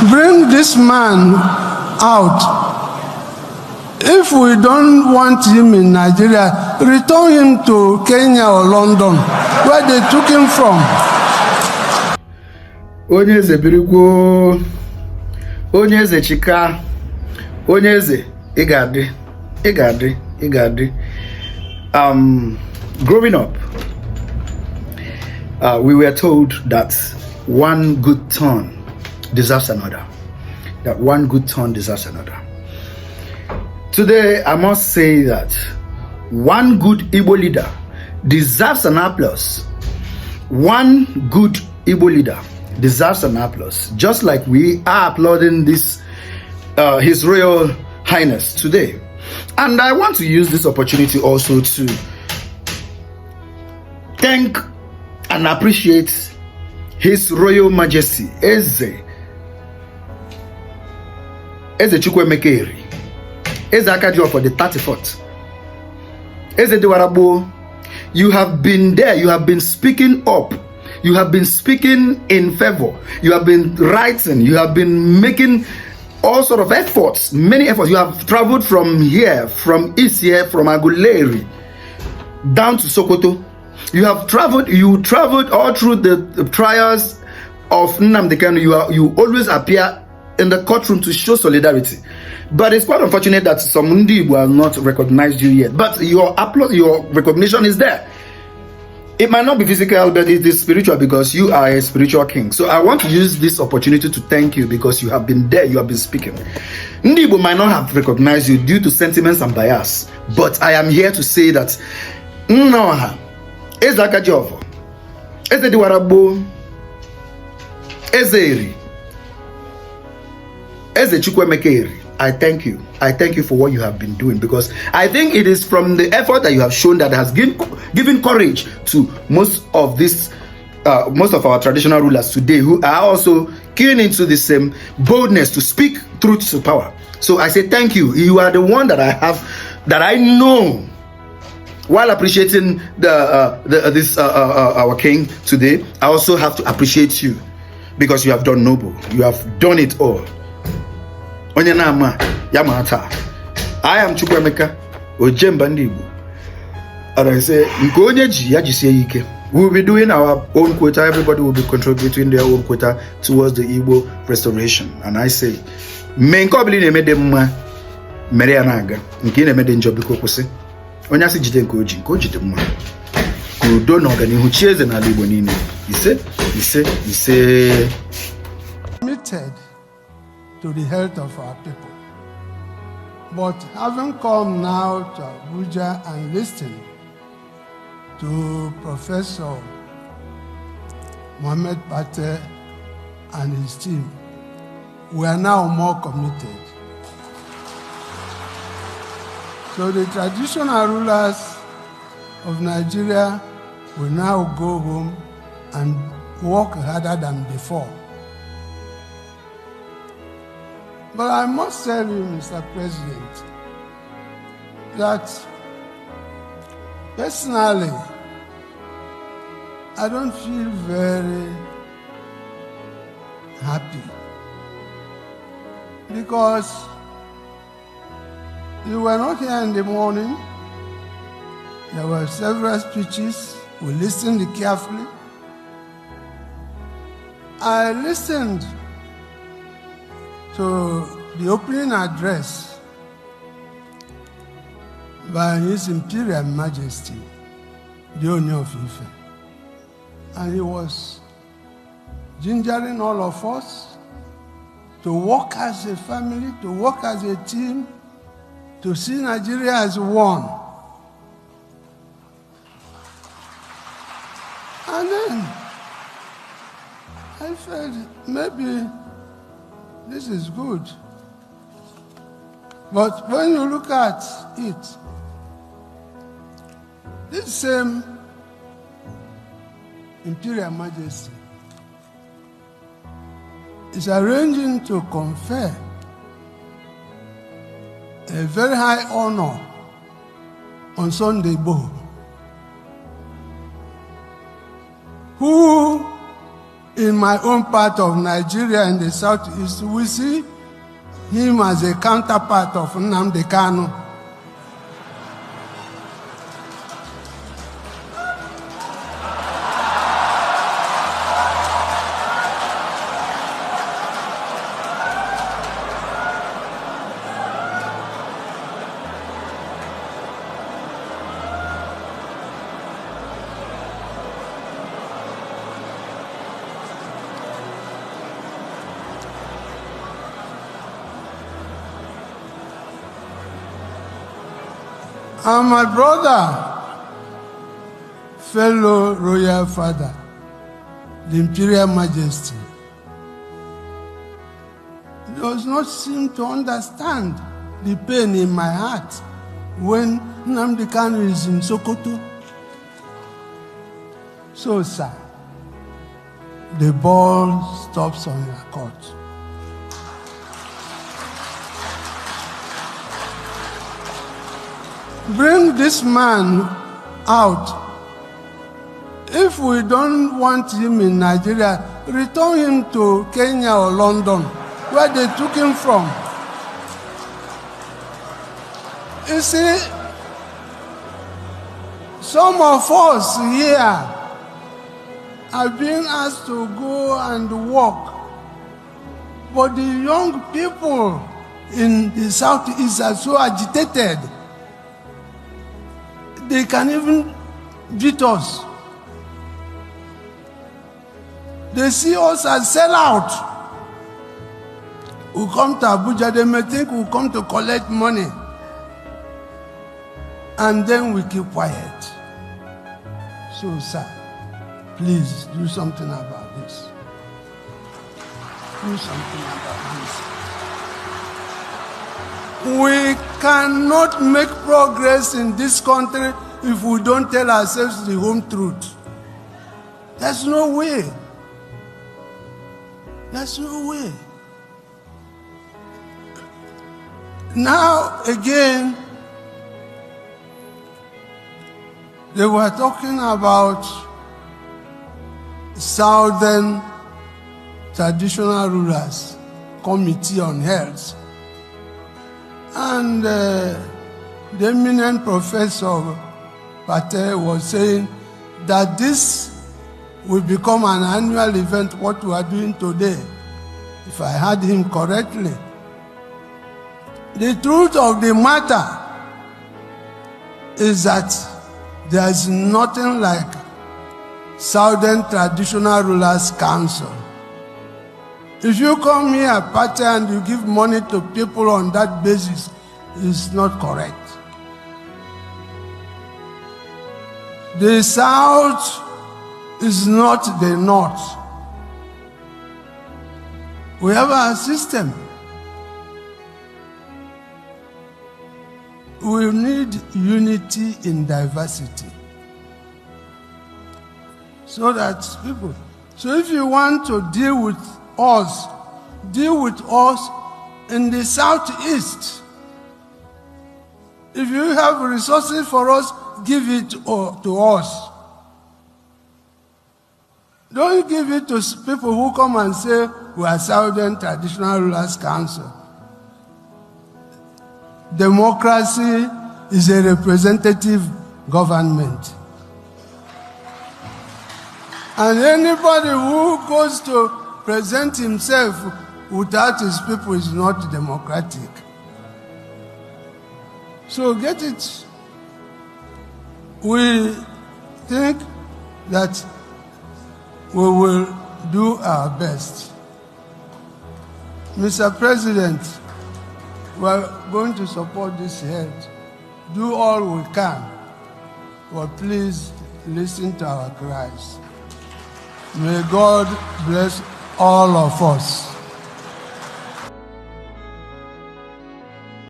bring this man out. If we don't want him in Nigeria, return him to Kenya or London, where they took him from. Onyeze birigwo, Onyeze chika, Onyeze igadi. Growing up, we were told that one good turn deserves another. That one good turn deserves another. Today, I must say that one good Igbo leader deserves an applause. One good Igbo leader deserves an applause. Just like we are applauding this, His Royal Highness today. And I want to use this opportunity also to thank and appreciate His Royal Majesty Eze Chukwuemeka Eze Akajio for the 34th. Eze Dewarabo, you have been there, you have been speaking up, you have been speaking in favor, you have been writing, you have been making all sort of efforts, many efforts. You have traveled from here, from East here, from Aguleri down to Sokoto. You traveled all through the trials of Nnamdi Kanu. You always appear in the courtroom to show solidarity. But it's quite unfortunate that some Ndi Igbo have not recognized you yet. But your recognition is there. It might not be physical, but it is spiritual, because you are a spiritual king. So I want to use this opportunity to thank you, because you have been there, you have been speaking. Ndi Igbo might not have recognized you due to sentiments and bias, but I am here to say that Nnoha, Eze Akajiofor, Eze Dewarabo, Eze Eri, Eze Chukwuemeka, I thank you. I thank you for what you have been doing, because I think it is from the effort that you have shown that has given courage to most of our traditional rulers today, who are also keen into the same boldness to speak truth to power. So I say thank you. You are the one that I know. While appreciating our king today, I also have to appreciate you, because you have done noble. You have done it all. Onyenama Yamata. I am Chukwuemeka Ojemba Ndi Igbo. And I say, we will be doing our own quota. Everybody will be contributing their own quota towards the Igbo restoration. And I say, Menkobili nemede mma mere anaga. Nke nemede njobi kokose. Onyasi jide nko jide mma. Kudo na organihu chieze na Igbo nini. Ise. Committed to the health of our people. But having come now to Abuja and listened to Professor Mohammed Pate and his team, we are now more committed. So the traditional rulers of Nigeria will now go home and work harder than before. But I must tell you, Mr. President, that personally, I don't feel very happy, because you were not here in the morning. There were several speeches. We listened carefully. I listened to the opening address by His Imperial Majesty, the Ooni of Ife. And he was gingering all of us to work as a family, to work as a team, to see Nigeria as one. And then I felt maybe this is good. But when you look at it, this same Imperial Majesty is arranging to confer a very high honor on Sunday Igbo, who in my own part of Nigeria in the southeast, we see him as a counterpart of Nnamdi Kanu. And my brother, fellow royal father, the Imperial Majesty, does not seem to understand the pain in my heart when Nnamdi Kanu is in Sokoto. So, sir, the ball stops on your court. Bring this man out. If we don't want him in Nigeria, return him to Kenya or London, where they took him from. You see, some of us here are being asked to go and work, but the young people in the southeast are so agitated. They can even beat us. They see us as sellouts. We come to Abuja, they may think we come to collect money. And then we keep quiet. So, sir, please do something about this. Do something about this. We cannot make progress in this country if we don't tell ourselves the home truth. There's no way. There's no way. Now, again, they were talking about Southern Traditional Rulers Committee on Health. And the eminent professor Patel was saying that this will become an annual event, what we are doing today, if I heard him correctly. The truth of the matter is that there is nothing like Southern Traditional Rulers Council. If you come here, Patel, and you give money to people on that basis, it's not correct. The South is not the North. We have a system. We need unity in diversity. So that people, so if you want to deal with us in the southeast. If you have resources for us, give it to us. Don't give it to people who come and say, we are Southern Traditional Rulers Council. Democracy is a representative government. And anybody who goes to present himself without his people is not democratic. So get it. We think that we will do our best. Mr. President, we are going to support this health. Do all we can, but please listen to our cries. May God bless all of us.